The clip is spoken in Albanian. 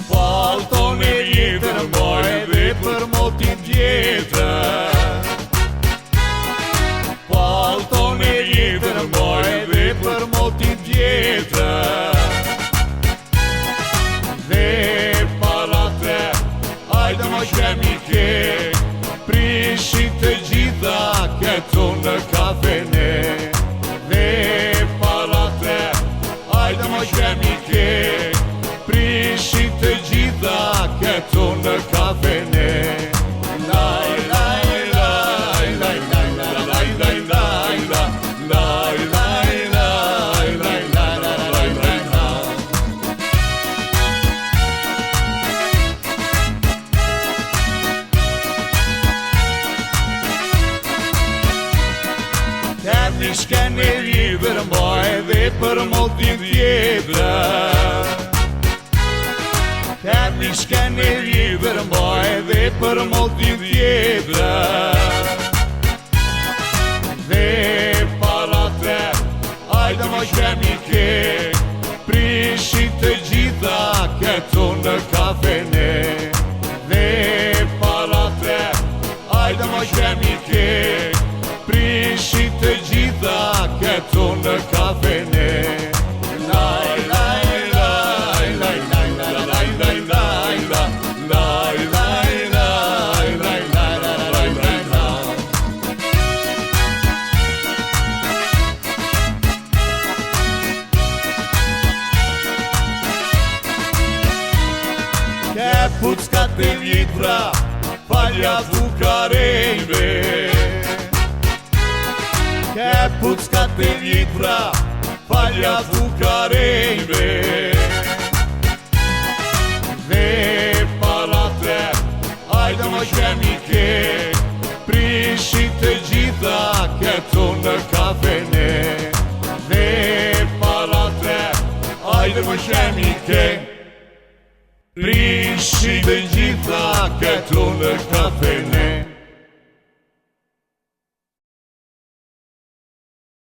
Falton e jetër moj dhe për motin tjetër. Falton e jetër moj dhe për motin tjetër. Dhe para te, hajde më shkemi ke, prishin të gjitha këtu në kafene. Dhe para te, hajde më shkemi ke, prishin të gjitha këtu në kafene. Një shken e lidhër moj dhe për motin tjetër. Një shken e lidhër moj dhe për motin tjetër. Dhe para te, hajde më shkemi ke, prishin të gjitha këtu në kafene. Dhe para te, hajde më shkemi ke, prishin të gjitha këtu në kafene. Ke puckat e vjetra, falja fukarejve. Ke puckat e vjetra, falja fukarejve. Dhe para te, hajde më shkemi ke, prishin të gjitha këtu në kafene. Dhe para te, hajde më shkemi ke, prishin të gjitha këtu në kafene.